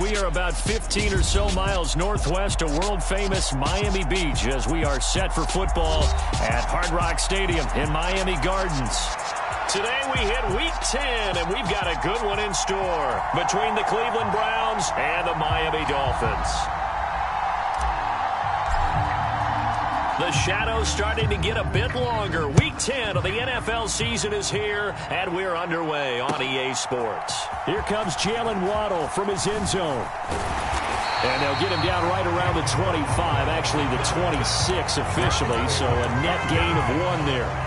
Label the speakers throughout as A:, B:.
A: We are about 15 or so miles northwest of world-famous Miami Beach as we are set for football at Hard Rock Stadium in Miami Gardens. Today we hit Week 10, and we've got a good one in store between the Cleveland Browns and the Miami Dolphins. The shadow's starting to get a bit longer. Week 10 of the NFL season is here, and we're underway on EA Sports. Here comes Jalen Waddle from his end zone. And they'll get him down right around the 25, actually the 26 officially, so a net gain of 1 there.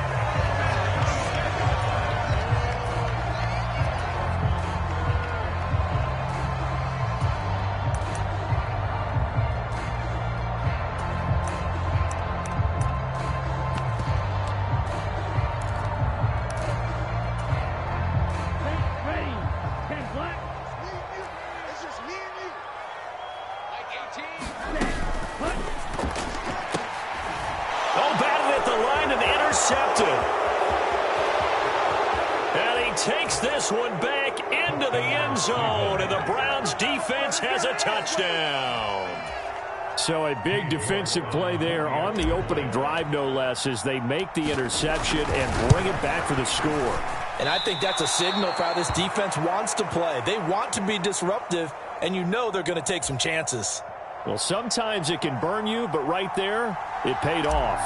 A: So a big defensive play there on the opening drive, no less, as they make the interception and bring it back for the score.
B: And I think that's a signal for how this defense wants to play. They want to be disruptive, and you know they're going to take some chances.
A: Well, sometimes it can burn you, but right there, it paid off.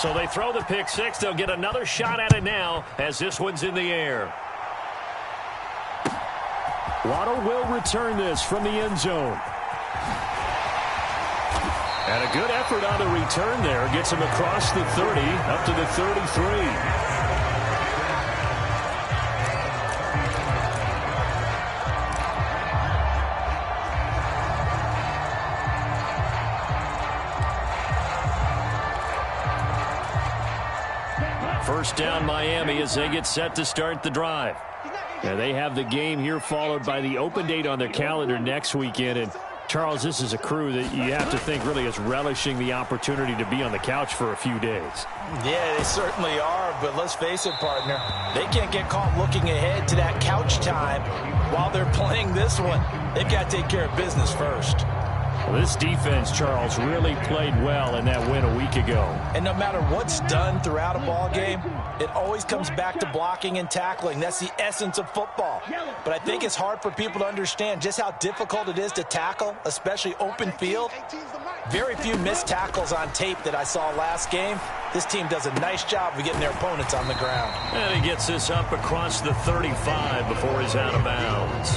A: So they throw the pick six. They'll get another shot at it now as this one's in the air. Waddle will return this from the end zone. And a good effort on the return there. Gets him across the 30, up to the 33. First down Miami as they get set to start the drive. Now they have the game here followed by the open date on their calendar next weekend. And Charles, this is a crew that you have to think really is relishing the opportunity to be on the couch for a few days.
B: Yeah, they certainly are, but let's face it, partner. They can't get caught looking ahead to that couch time while they're playing this one. They've got to take care of business first.
A: Well, this defense, Charles, really played well in that win a week ago.
B: And no matter what's done throughout a ball game, it always comes back to blocking and tackling. That's the essence of football. But I think it's hard for people to understand just how difficult it is to tackle, especially open field. Very few missed tackles on tape that I saw last game. This team does a nice job of getting their opponents on the ground.
A: And he gets this up across the 35 before he's out of bounds.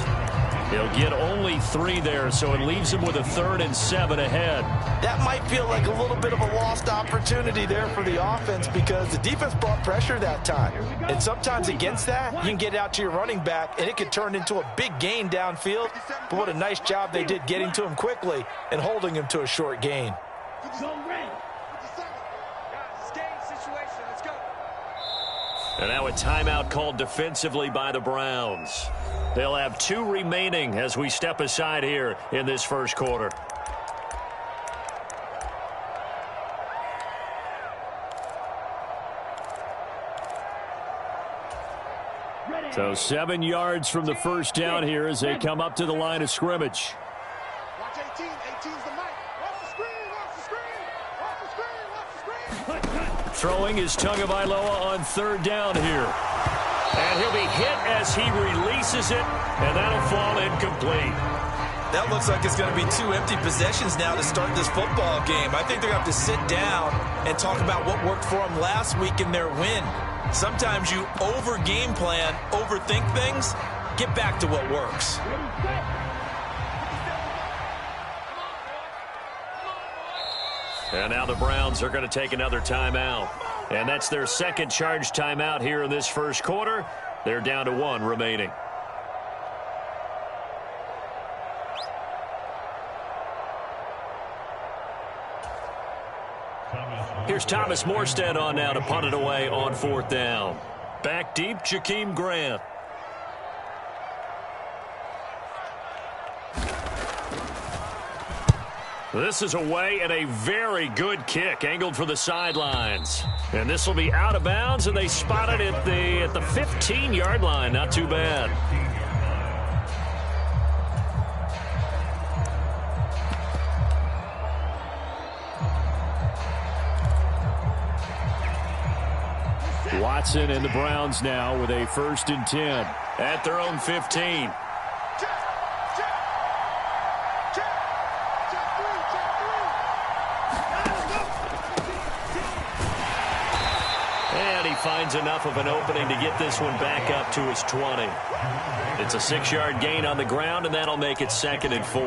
A: He'll get only 3 there, so it leaves him with a 3rd and 7 ahead.
B: That might feel like a little bit of a lost opportunity there for the offense because the defense brought pressure that time. And sometimes against that, you can get out to your running back, and it could turn into a big gain downfield. But what a nice job they did getting to him quickly and holding him to a short gain.
A: And now a timeout called defensively by the Browns. They'll have 2 remaining as we step aside here in this first quarter. So 7 yards from the first down here as they come up to the line of scrimmage.
C: Watch 18. 18's the mic. Watch the screen. Watch the screen. Watch the screen. Watch the screen.
A: Throwing is Tagovailoa on 3rd down here. And he'll be hit as he releases it, and that'll fall incomplete.
B: That looks like it's going to be 2 empty possessions now to start this football game. I think they're going to have to sit down and talk about what worked for them last week in their win. Sometimes you over-game plan, overthink things, get back to what works.
A: And now the Browns are going to take another timeout. And that's their second charge timeout here in this first quarter. They're down to 1 remaining. Here's Thomas Morstead on now to punt it away on 4th down. Back deep, Jakeem Grant. This is away and a very good kick angled for the sidelines. And this will be out of bounds, and they spot it at the 15-yard line. Not too bad. Watson and the Browns now with a 1st and 10 at their own 15. And he finds enough of an opening to get this one back up to his 20. It's a 6-yard gain on the ground, and that'll make it 2nd and 4.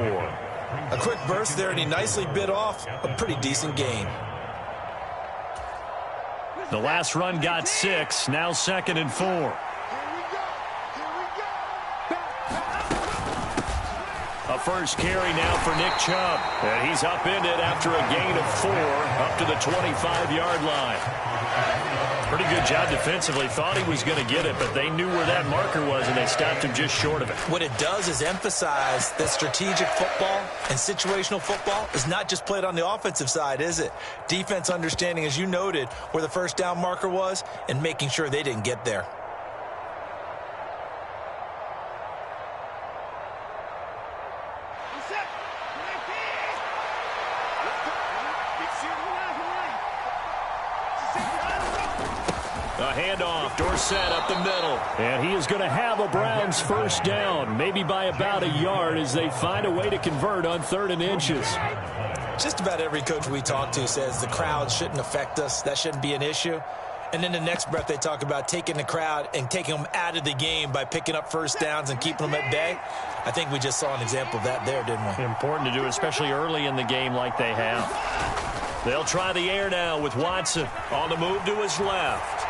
B: A quick burst there, and he nicely bit off a pretty decent gain.
A: The last run got 6, now 2nd and 4. A first carry now for Nick Chubb. And he's upended after a gain of 4 up to the 25-yard line. Pretty good job defensively. Thought he was going to get it, but they knew where that marker was, and they stopped him just short of it.
B: What it does is emphasize that strategic football and situational football is not just played on the offensive side, is it? Defense understanding, as you noted, where the first down marker was and making sure they didn't get there.
A: A handoff, Dorsett up the middle. And he is going to have a Browns 1st down, maybe by about a yard as they find a way to convert on 3rd and inches.
B: Just about every coach we talk to says the crowd shouldn't affect us. That shouldn't be an issue. And then the next breath they talk about taking the crowd and taking them out of the game by picking up 1st downs and keeping them at bay. I think we just saw an example of that there, didn't we?
A: Important to do, especially early in the game like they have. They'll try the air now with Watson on the move to his left.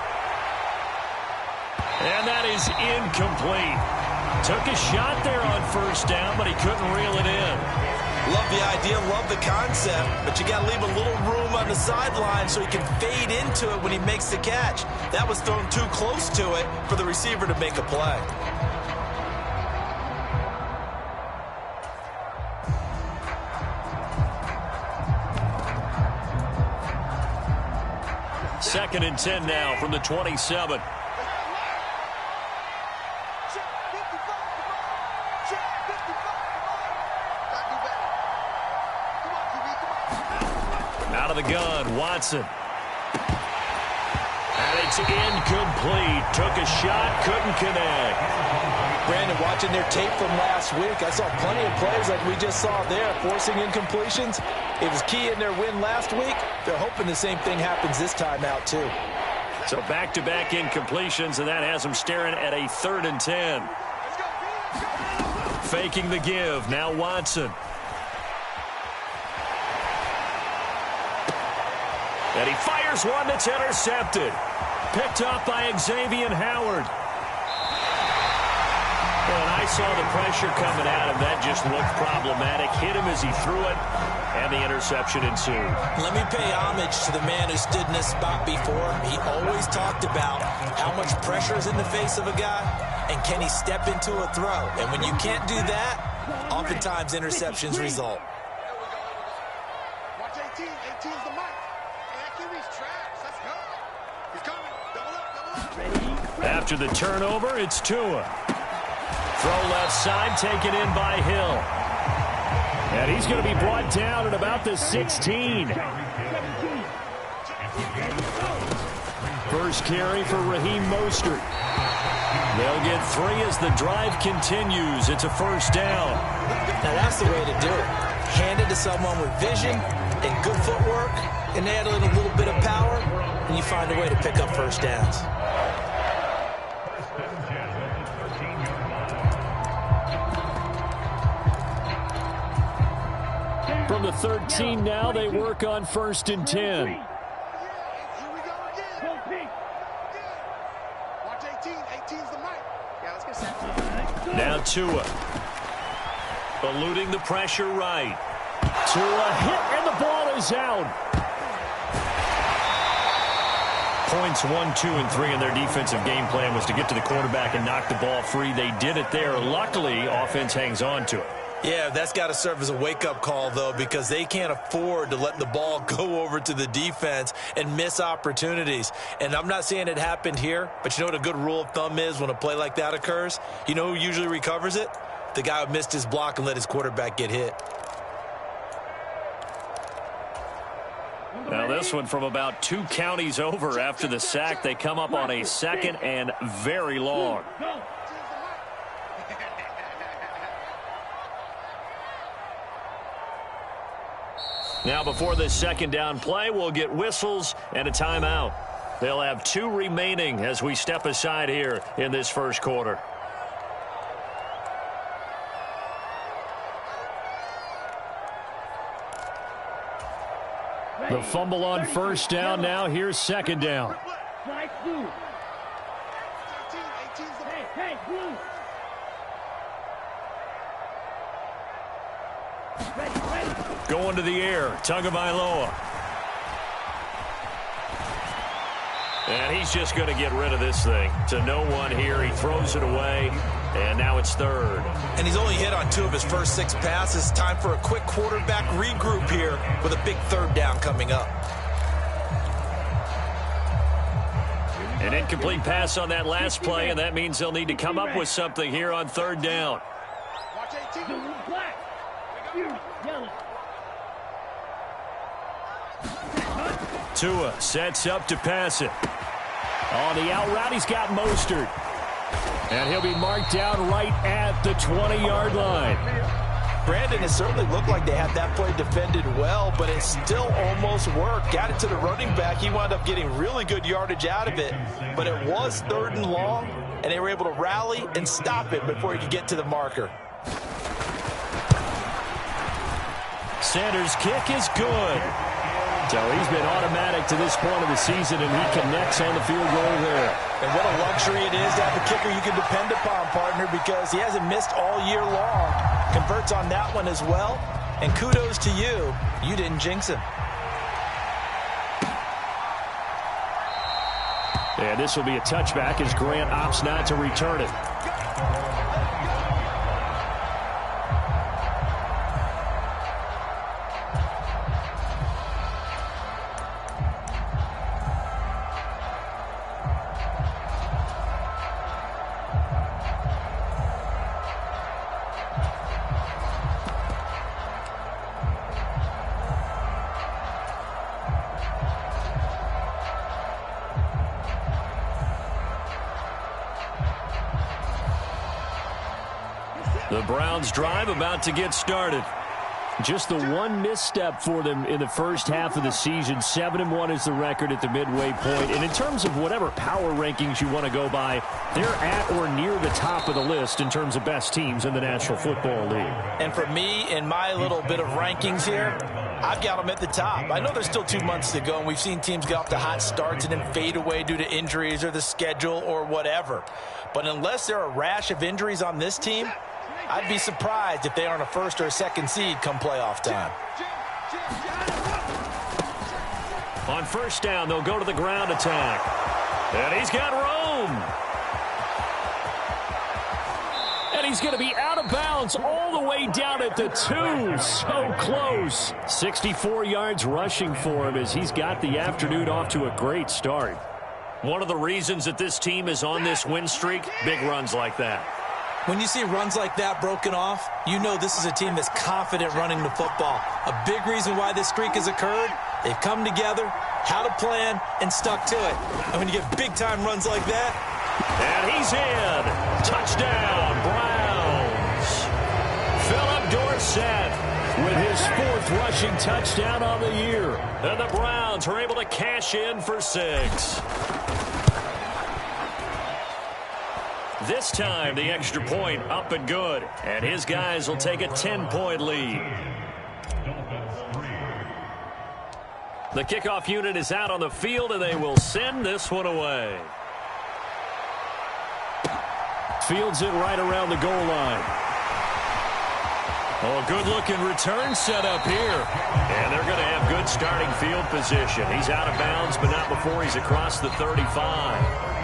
A: And that is incomplete. Took a shot there on 1st down, but he couldn't reel it in.
B: Love the idea, love the concept, but you got to leave a little room on the sideline so he can fade into it when he makes the catch. That was thrown too close to it for the receiver to make a play.
A: Second and 10 now from the 27. Out of the gun, Watson. And it's incomplete. Took a shot, couldn't connect.
B: Brandon, watching their tape from last week, I saw plenty of plays like we just saw there, forcing incompletions. It was key in their win last week. They're hoping the same thing happens this time out, too.
A: So back-to-back incompletions, and that has them staring at a 3rd and 10. Faking the give, now Watson. And he fires one that's intercepted. Picked up by Xavier Howard. And I saw the pressure coming at him. That just looked problematic. Hit him as he threw it, and the interception ensued.
B: Let me pay homage to the man who stood in this spot before. He always talked about how much pressure is in the face of a guy, and can he step into a throw. And when you can't do that, oftentimes interceptions result.
C: Watch 18. 18's the mic. He's trash. Let's go. He's coming. Double up.
A: After the turnover, it's Tua. Throw left side, taken in by Hill. And he's going to be brought down at about the 16. First carry for Raheem Mostert. They'll get 3 as the drive continues. It's a 1st down.
B: Now that's the way to do it. Hand it to someone with vision and good footwork, and add a little bit of power, and you find a way to pick up 1st downs.
A: From the 13 now, they work on 1st and 10.
C: Here we go again. Watch 18. 18's the mic. Yeah, let's get set.
A: Now Tua. Eluding the pressure right. Tua hit, and the ball is out. Points 1, 2, and 3 in their defensive game plan was to get to the quarterback and knock the ball free. They did it there. Luckily, offense hangs on to it.
B: Yeah, that's got to serve as a wake-up call, though, because they can't afford to let the ball go over to the defense and miss opportunities. And I'm not saying it happened here, but you know what a good rule of thumb is when a play like that occurs? You know who usually recovers it? The guy who missed his block and let his quarterback get hit.
A: Now this one from about 2 counties over after the sack. They come up on a 2nd and very long. Now before this 2nd down play, we'll get whistles and a timeout. They'll have 2 remaining as we step aside here in this first quarter. The fumble on first down. Now here's 2nd down. Going to the air, Tagovailoa. And he's just going to get rid of this thing to no one here. He throws it away, and now it's 3rd.
B: And he's only hit on 2 of his first 6 passes. Time for a quick quarterback regroup here with a big 3rd down coming up.
A: An incomplete pass on that last play, and that means they'll need to come up with something here on 3rd down.
C: Watch 18.
A: Tua sets up to pass it. On the out route, he's got Mostert. And he'll be marked down right at the 20-yard line.
B: Brandon, it certainly looked like they had that play defended well, but it still almost worked. Got it to the running back. He wound up getting really good yardage out of it, but it was 3rd and long, and they were able to rally and stop it before he could get to the marker.
A: Sanders' kick is good. So he's been automatic to this point of the season, and he connects on the field goal there.
B: And what a luxury it is to have a kicker you can depend upon, partner, because he hasn't missed all year long. Converts on that one as well. And kudos to you. You didn't jinx him.
A: And this will be a touchback as Grant opts not to return it. The Browns drive about to get started. Just the one misstep for them in the first half of the season. 7-1 is the record at the midway point. And in terms of whatever power rankings you want to go by, they're at or near the top of the list in terms of best teams in the National Football League.
B: And for me, in my little bit of rankings here, I've got them at the top. I know there's still 2 months to go, and we've seen teams get off to hot starts and then fade away due to injuries or the schedule or whatever. But unless there are a rash of injuries on this team, I'd be surprised if they aren't a 1st or a 2nd seed come playoff time.
A: On first down, they'll go to the ground attack. And he's got room. And he's going to be out of bounds all the way down at the 2. So close. 64 yards rushing for him as he's got the afternoon off to a great start. One of the reasons that this team is on this win streak, big runs like that.
B: When you see runs like that broken off, you know this is a team that's confident running the football. A big reason why this streak has occurred, they've come together, had a plan, and stuck to it. And when you get big-time runs like that...
A: And he's in. Touchdown, Browns. Philip Dorsett with his 4th rushing touchdown on the year. And the Browns are able to cash in for 6. This time, the extra point up and good. And his guys will take a 10-point lead. The kickoff unit is out on the field, and they will send this one away. Fields it right around the goal line. Oh, good-looking return set up here. And they're going to have good starting field position. He's out of bounds, but not before he's across the 35.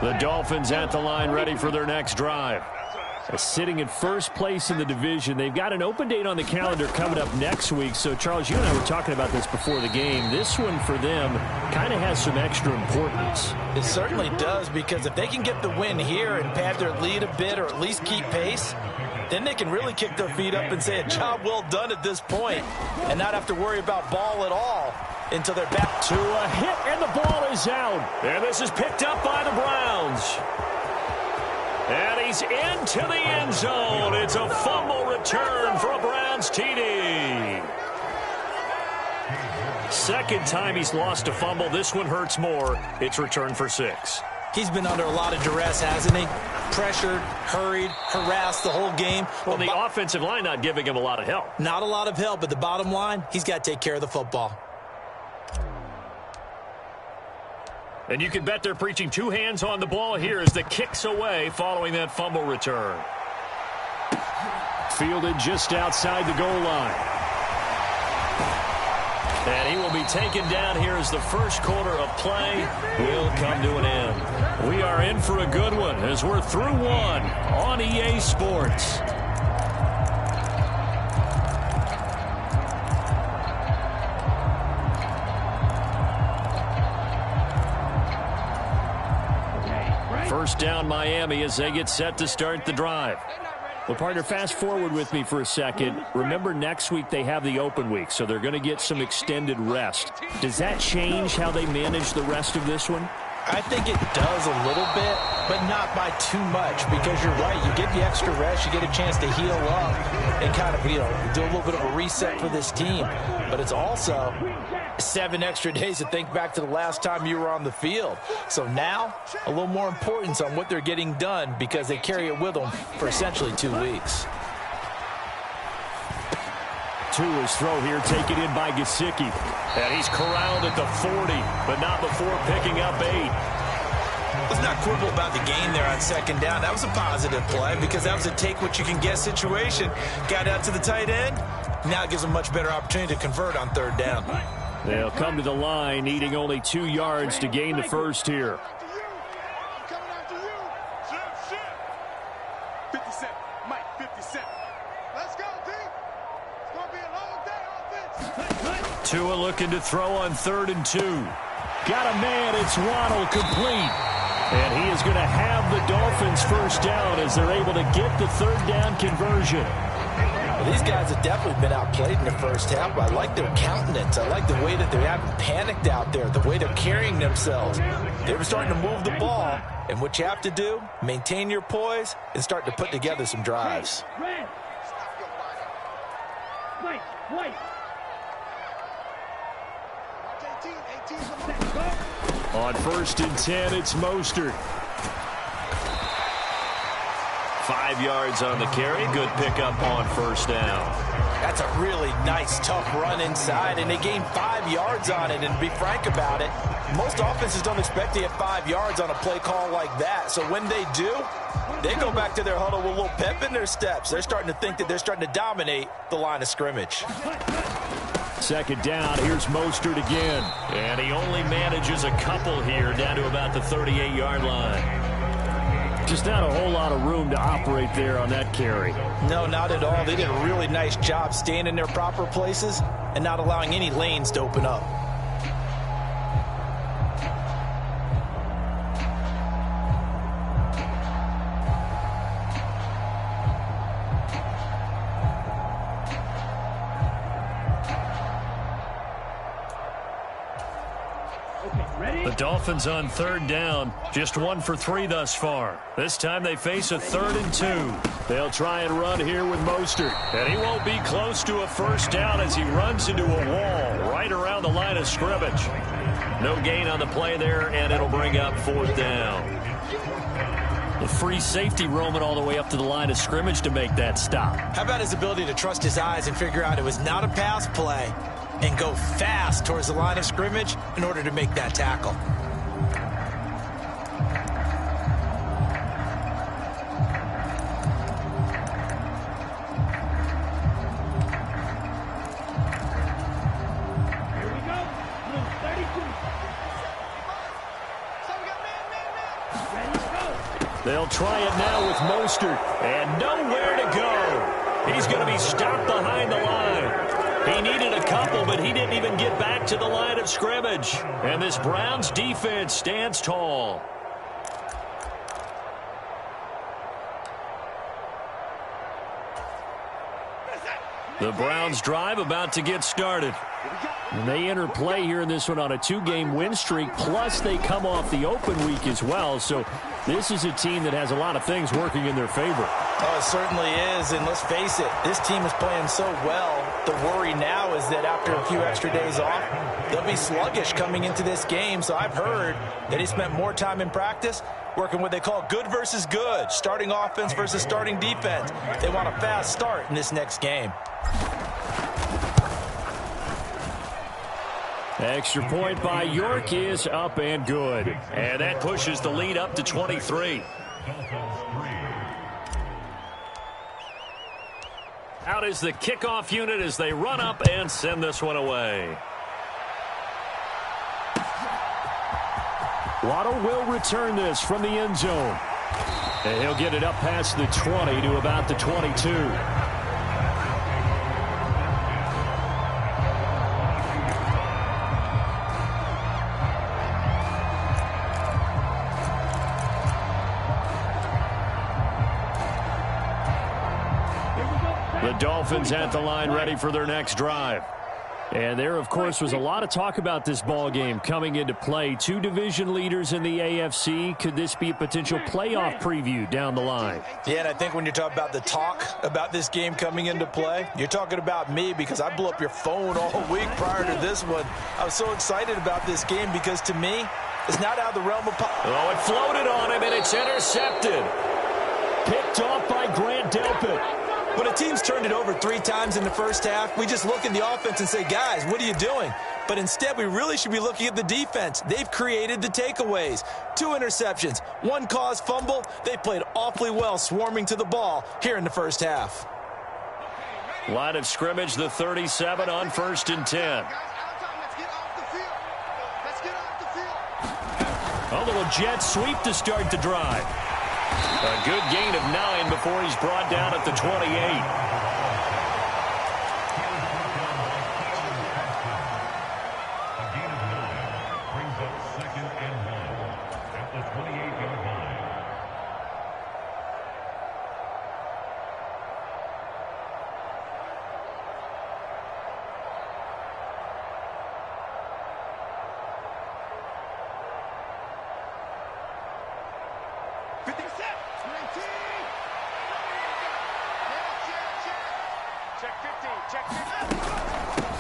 A: The Dolphins at the line ready for their next drive. Sitting in first place in the division. They've got an open date on the calendar coming up next week. So, Charles, you and I were talking about this before the game. This one for them kind of has some extra importance.
B: It certainly does, because if they can get the win here and pad their lead a bit or at least keep pace, then they can really kick their feet up and say a job well done at this point and not have to worry about ball at all until they're back
A: to a hit, and the ball is out. And this is picked up by the Browns. And he's into the end zone. It's a fumble return for a Browns TD. Second time he's lost a fumble. This one hurts more. It's returned for 6.
B: He's been under a lot of duress, hasn't he? Pressured, hurried, harassed the whole game.
A: Well, the offensive line not giving him a lot of help.
B: Not a lot of help, but the bottom line, he's got to take care of the football.
A: And you can bet they're preaching 2 hands on the ball here as the kick's away following that fumble return. Fielded just outside the goal line. And he will be taken down here as the first quarter of play will come to an end. We are in for a good one as we're through one on EA Sports. First down Miami as they get set to start the drive. Well, partner, fast forward with me for a second. Remember, next week they have the open week, so they're going to get some extended rest. Does that change how they manage the rest of this one?
B: I think it does a little bit, but not by too much, because you're right. You get the extra rest, you get a chance to heal up and kind of, do a little bit of a reset for this team. But it's also 7 extra days to think back to the last time you were on the field. So now, a little more importance on what they're getting done because they carry it with them for essentially 2 weeks.
A: Tua's throw here taken in by Gesicki. And he's corralled at the 40, but not before picking up 8.
B: Let's not quibble about the gain there on second down. That was a positive play because that was a take-what-you-can-get situation. Got out to the tight end. Now it gives them a much better opportunity to convert on third down.
A: They'll come to the line, needing only 2 yards to gain the first here.
C: 57, Mike, 57. Let's go, D. It's going to be a long day offense.
A: Tua looking to throw on 3rd and 2. Got a man, it's Waddle, complete. And he is going to have the Dolphins first down as they're able to get the 3rd down conversion.
B: Well, these guys have definitely been outplayed in the first half, but I like their countenance. I like the way that they haven't panicked out there, the way they're carrying themselves. They were starting to move the ball, and what you have to do, maintain your poise and start to put together some drives.
A: On 1st and 10, it's Mostert. 5 yards on the carry. Good pickup on 1st down.
B: That's a really nice, tough run inside, and they gained 5 yards on it. And to be frank about it, most offenses don't expect to get 5 yards on a play call like that. So when they do, they go back to their huddle with a little pep in their steps. They're starting to think that they're starting to dominate the line of scrimmage.
A: 2nd down, here's Mostert again. And he only manages a couple here down to about the 38-yard line. Just not a whole lot of room to operate there on that carry.
B: No, not at all. They did a really nice job staying in their proper places and not allowing any lanes to open up.
A: The Dolphins on 3rd down, just 1 for 3 thus far. This time they face a 3rd and 2. They'll try and run here with Mostert. And he won't be close to a first down as he runs into a wall right around the line of scrimmage. No gain on the play there, and it'll bring up 4th down. The free safety roaming all the way up to the line of scrimmage to make that stop.
B: How about his ability to trust his eyes and figure out it was not a pass play and go fast towards the line of scrimmage in order to make that tackle.
C: Here we go. Blue 32. So we got man. Ready to go.
A: They'll try it now with Mostert, and nowhere to go. He's going to be stopped behind the line. He needed a couple, but he didn't even get back to the line of scrimmage. And this Browns defense stands tall. The Browns drive about to get started. And they enter play here in this one on a 2-game win streak, plus they come off the open week as well. So this is a team that has a lot of things working in their favor.
B: Oh, it certainly is, and let's face it, this team is playing so well. The worry now is that after a few extra days off, they'll be sluggish coming into this game. So I've heard that he spent more time in practice working what they call good versus good, starting offense versus starting defense. They want a fast start in this next game.
A: Extra point by York is up and good. And that pushes the lead up to 23. Out is the kickoff unit as they run up and send this one away. Waddle will return this from the end zone. And he'll get it up past the 20 to about the 22. The Dolphins at the line ready for their next drive. And there, of course, was a lot of talk about this ball game coming into play. 2 division leaders in the AFC. Could this be a potential playoff preview down the line?
B: Yeah, and I think when you're talking about the talk about this game coming into play, you're talking about me because I blew up your phone all week prior to this one. I was so excited about this game because, to me, it's not out of the realm of possibility.
A: Oh, it floated on him, and it's intercepted. Picked off by Grant Delpit.
B: When a team's turned it over 3 times in the first half, we just look at the offense and say, guys, what are you doing? But instead, we really should be looking at the defense. They've created the takeaways. 2 interceptions, 1 caused fumble. They played awfully well swarming to the ball here in the first half.
A: Line of scrimmage, the 37 on 1st and 10. A little jet sweep to start the drive. A good gain of 9 before he's brought down at the 28.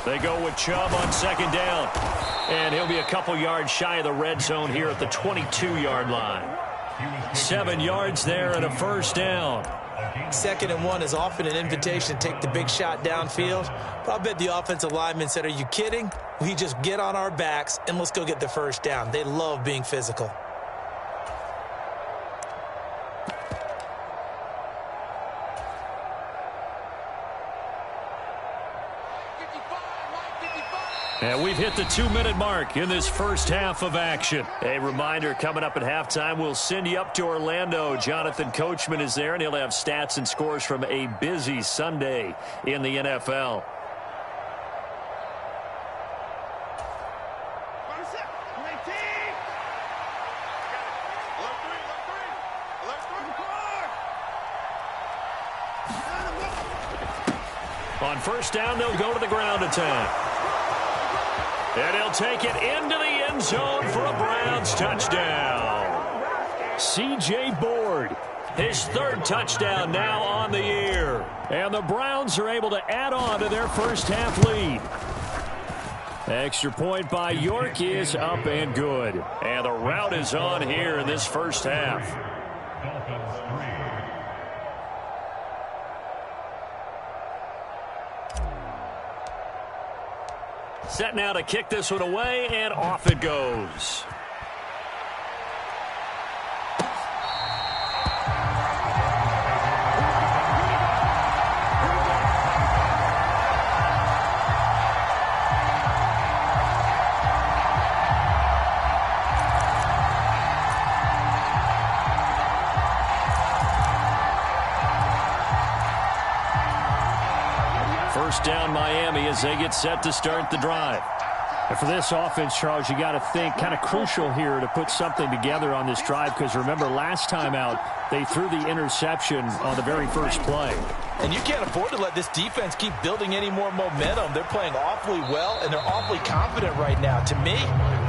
A: They go with Chubb on 2nd down. And he'll be a couple yards shy of the red zone here at the 22-yard line. 7 yards there and a 1st down.
B: 2nd and 1 is often an invitation to take the big shot downfield. But I bet the offensive lineman said, are you kidding? We just get on our backs and let's go get the 1st down. They love being physical.
A: And we've hit the 2-minute mark in this first half of action. A reminder, coming up at halftime, we'll send you up to Orlando. Jonathan Coachman is there, and he'll have stats and scores from a busy Sunday in the NFL. On 1st down, they'll go to the ground attack. And he'll take it into the end zone for a Browns touchdown. C.J. Board, his 3rd touchdown now on the year. And the Browns are able to add on to their first half lead. Extra point by York is up and good. And the route is on here in this first half. Set now to kick this one away, and off it goes. First down Miami as they get set to start the drive.
D: And for this offense, Charles, you got to think kind of crucial here to put something together on this drive, because remember last time out they threw the interception on the very first play.
B: And you can't afford to let this defense keep building any more momentum. They're playing awfully well, and they're awfully confident right now. To me,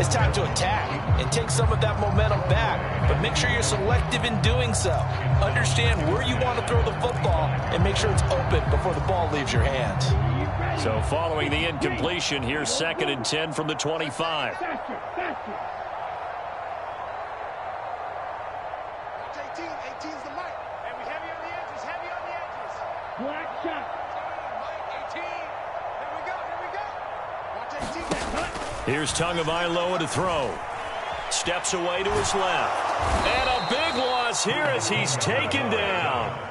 B: it's time to attack and take some of that momentum back. But make sure you're selective in doing so. Understand where you want to throw the football and make sure it's open before the ball leaves your hands.
A: So following the incompletion, here's 2nd and 10 from the 25.
C: Watch 18, 18's the mic. And we heavy on the edges, heavy on the edges.
D: Black shot.
C: Mike, 18. Here we go. Watch 18.
A: Here's Tagovailoa to throw. Steps away to his left. And a big loss here as he's taken down.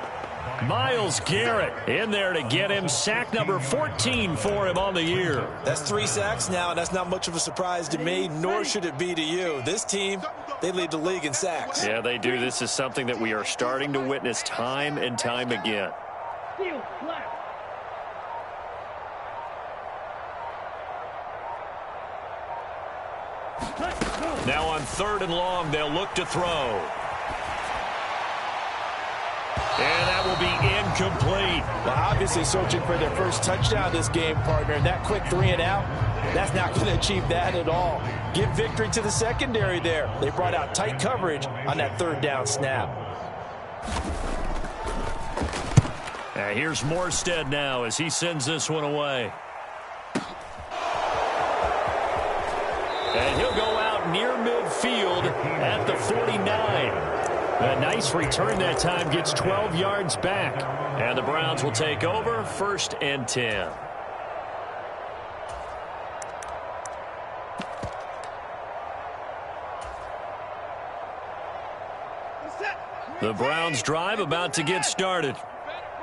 A: Myles Garrett in there to get him. Sack number 14 for him on the year.
B: That's 3 sacks now, and that's not much of a surprise to me, nor should it be to you. This team, they lead the league in sacks.
A: Yeah, they do. This is something that we are starting to witness time and time again. Now on 3rd and long, they'll look to throw. And that will be incomplete.
B: Well, obviously searching for their first touchdown this game, partner. And that quick 3 and out, that's not going to achieve that at all. Give victory to the secondary there. They brought out tight coverage on that 3rd down snap.
A: And here's Morstead now as he sends this one away. And he'll go out near midfield at the 49. A nice return that time, gets 12 yards back. And the Browns will take over, 1st and 10. The Browns drive about to get started.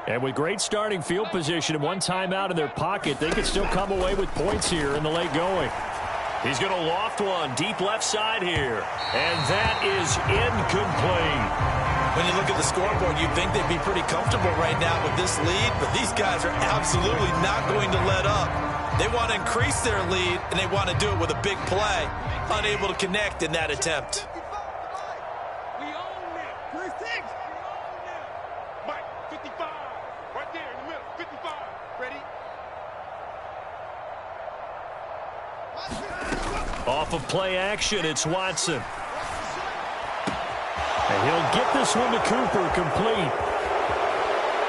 A: And with great starting field position and one timeout in their pocket, they could still come away with points here in the late going. He's going to loft one deep left side here. And that is incomplete.
B: When you look at the scoreboard, you'd think they'd be pretty comfortable right now with this lead, but these guys are absolutely not going to let up. They want to increase their lead, and they want to do it with a big play. Unable to connect in that attempt.
C: We own it. 3-6. Mike, 55. Right there in the middle. 55. Ready?
A: Off of play action, it's Watson. And he'll get this one to Cooper, complete.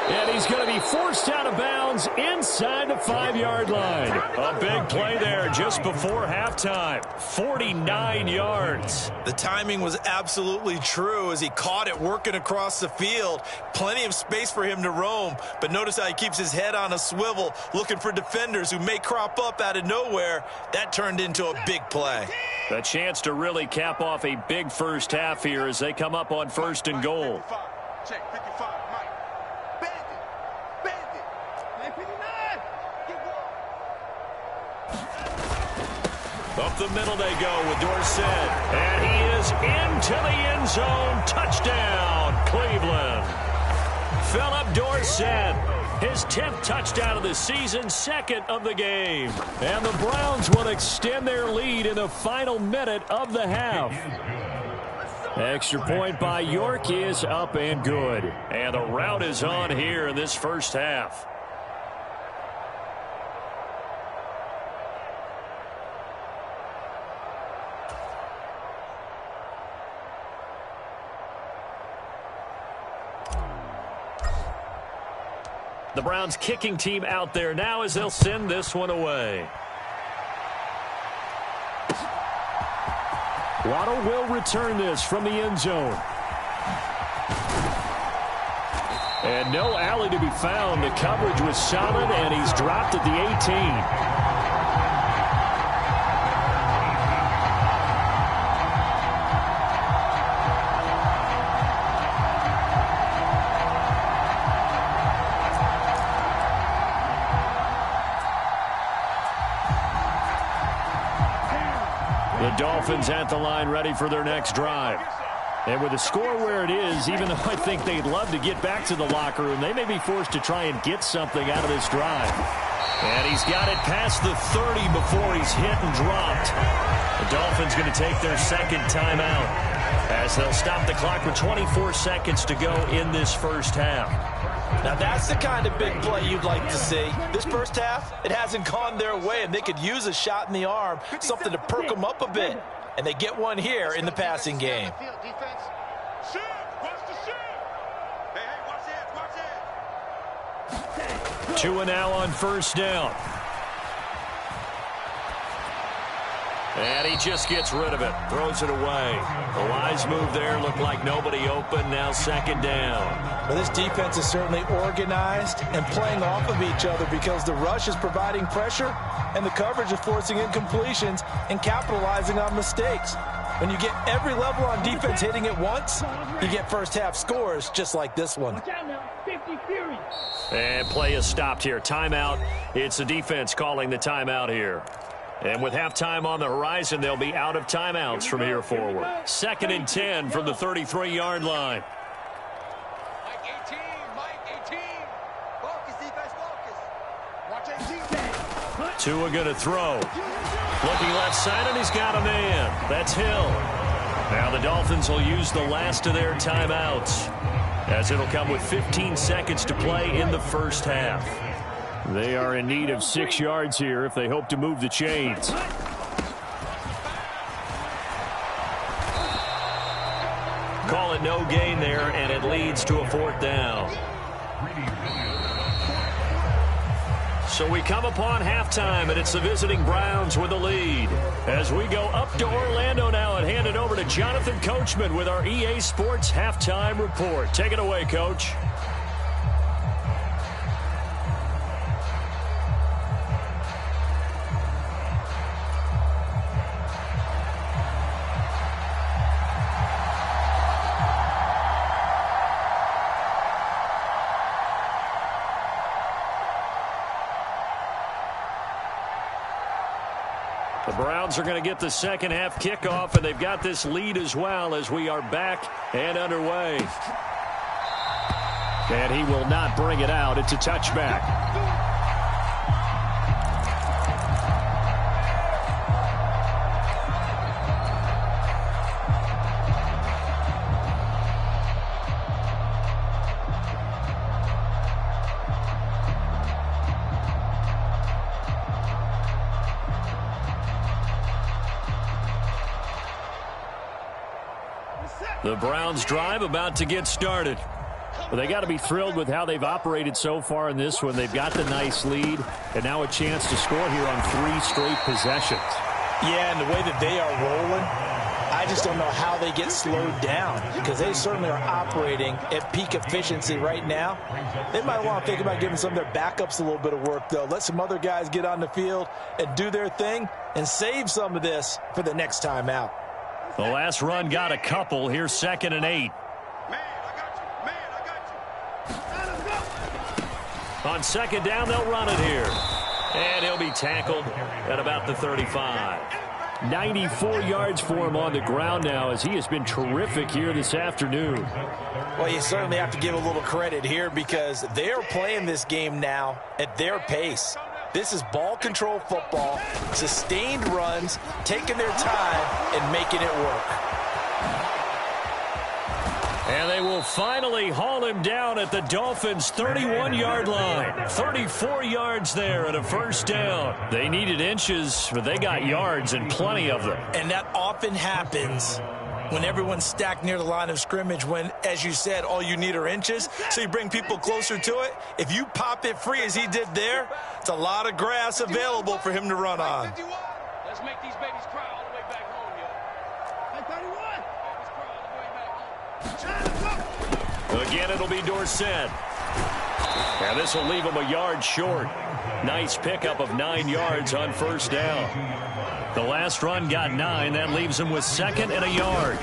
A: And he's going to be forced out of bounds inside the 5-yard line. A big play there just before halftime. 49 yards.
B: The timing was absolutely true as he caught it working across the field. Plenty of space for him to roam, but notice how he keeps his head on a swivel, looking for defenders who may crop up out of nowhere. That turned into a big play.
A: A chance to really cap off a big first half here as they come up on 1st and goal.
C: Check 55. Mike. Bandit. 59.
A: Up the middle they go with Dorsett. And he is into the end zone. Touchdown, Cleveland. Philip Dorsett, his 10th touchdown of the season, 2nd of the game. And the Browns will extend their lead in the final minute of the half. Extra point by York is up and good. And the rout is on here in this first half. The Browns kicking team out there now as they'll send this one away. Waddle will return this from the end zone. And no alley to be found. The coverage was solid, and he's dropped at the 18. The Dolphins at the line ready for their next drive. And with the score where it is, even though I think they'd love to get back to the locker room, they may be forced to try and get something out of this drive. And he's got it past the 30 before he's hit and dropped. The Dolphins going to take their second timeout as they'll stop the clock with 24 seconds to go in this first half.
B: Now that's the kind of big play you'd like to see. This first half, it hasn't gone their way, and they could use a shot in the arm, something to perk them up a bit. And they get one here in the passing game.
A: Two and now on first down. And he just gets rid of it, throws it away. A wise move there, looked like nobody open, now second down.
B: Well, this defense is certainly organized and playing off of each other because the rush is providing pressure and the coverage is forcing incompletions and capitalizing on mistakes. When you get every level on defense hitting it once, you get first half scores just like this one.
A: And play is stopped here. Timeout. It's the defense calling the timeout here. And with halftime on the horizon, they'll be out of timeouts from here forward. 2nd and 10 from the 33-yard line.
C: Mike 18. Focus, defense, focus. Watch 18.
A: Tua going to throw. Looking left side, and he's got a man. That's Hill. Now the Dolphins will use the last of their timeouts, as it'll come with 15 seconds to play in the first half. They are in need of 6 yards here if they hope to move the chains. Call it no gain there, and it leads to a 4th down. So we come upon halftime, and it's the visiting Browns with the lead. As we go up to Orlando now and hand it over to Jonathan Coachman with our EA Sports Halftime Report. Take it away, Coach. The Browns are going to get the second half kickoff, and they've got this lead as well as we are back and underway. And he will not bring it out. It's a touchback. The Browns drive about to get started. Well, they got to be thrilled with how they've operated so far in this one. They've got the nice lead, and now a chance to score here on 3 straight possessions.
B: Yeah, and the way that they are rolling, I just don't know how they get slowed down, because they certainly are operating at peak efficiency right now. They might want to think about giving some of their backups a little bit of work, though. Let some other guys get on the field and do their thing and save some of this for the next time out.
A: The last run got a couple. Here's 2nd and 8. On 2nd down, they'll run it here. And he'll be tackled at about the 35. 94 yards for him on the ground now, as he has been terrific here this afternoon.
B: Well, you certainly have to give a little credit here because they're playing this game now at their pace. This is ball control football, sustained runs, taking their time and making it work.
A: And they will finally haul him down at the Dolphins' 31-yard line. 34 yards there and a first down. They needed inches, but they got yards and plenty of them.
B: And that often happens when everyone's stacked near the line of scrimmage when, as you said, all you need are inches. So you bring people closer to it. If you pop it free as he did there, it's a lot of grass available for him to run on.
C: Let's make these babies cry all the way back home, yo.
A: Again, it'll be Dorsett. And this will leave him a yard short. Nice pickup of 9 yards on first down. The last run got 9. That leaves him with 2nd and a yard.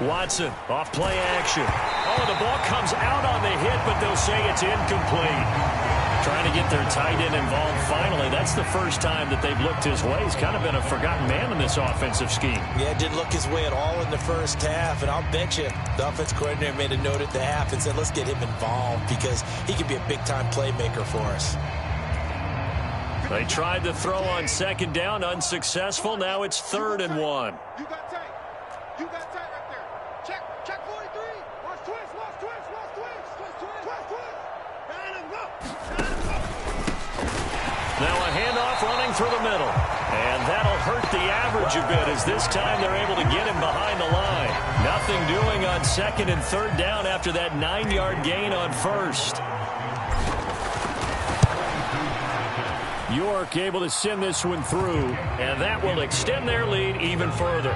A: Watson off play action. Oh, the ball comes out on the hit, but they'll say it's incomplete. Trying to get their tight end involved finally. That's the first time that they've looked his way. He's kind of been a forgotten man in this offensive scheme.
B: Yeah, didn't look his way at all in the first half, and I'll bet you the offense coordinator made a note at the half and said, let's get him involved because he could be a big-time playmaker for us.
A: They tried to throw on second down, unsuccessful. Now it's 3rd and 1.
C: You got tight. You got tight right there. Check 43. Watch twist. And go.
A: Now a handoff running through the middle. And that'll hurt the average a bit as this time they're able to get him behind the line. Nothing doing on 2nd and 3rd down after that 9-yard gain on 1st.
D: York able to send this one through, and that will extend their lead even further.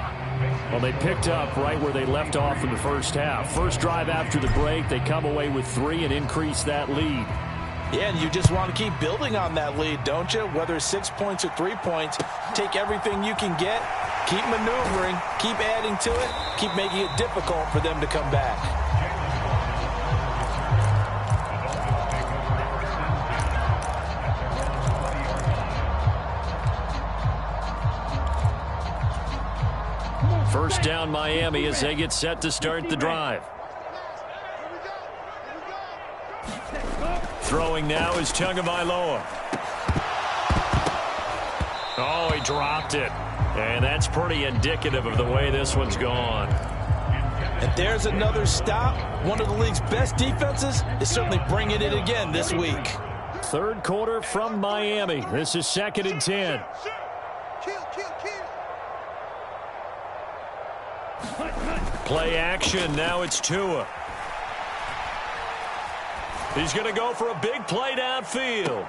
D: Well, they picked up right where they left off in the first half. First drive after the break, they come away with 3 and increase that lead.
B: Yeah, and you just want to keep building on that lead, don't you? Whether it's 6 points or 3 points, take everything you can get, keep maneuvering, keep adding to it, keep making it difficult for them to come back.
A: First down Miami as they get set to start the drive. Throwing now is Tagovailoa. Oh, he dropped it. And that's pretty indicative of the way this one's gone.
B: And there's another stop. One of the league's best defenses is certainly bringing it again this week.
D: 3rd quarter from Miami. This is 2nd and 10.
C: Kill.
A: Play action. Now it's Tua. He's going to go for a big play downfield.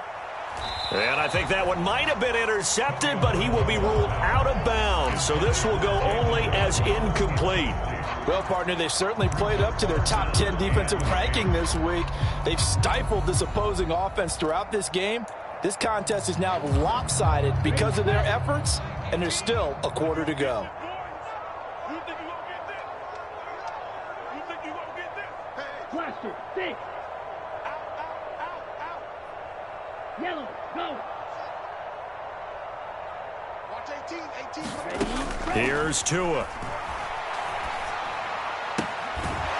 A: And I think that one might have been intercepted, but he will be ruled out of bounds. So this will go only as incomplete.
B: Well, partner, they've certainly played up to their top 10 defensive ranking this week. They've stifled this opposing offense throughout this game. This contest is now lopsided because of their efforts, and there's still a quarter to go.
E: Blaster, stick. Yellow, go.
C: Watch 18.
A: Here's Tua.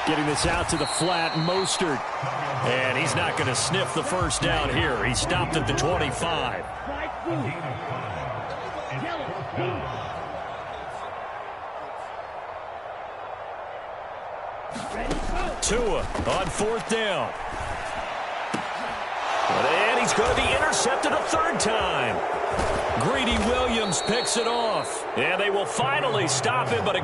D: Getting this out to the flat, Mostert.
A: And he's not going to sniff the first down here. He stopped at the 25. Tua on 4th down. And he's going to be intercepted a 3rd time. Greedy Williams picks it off. And they will finally stop him, but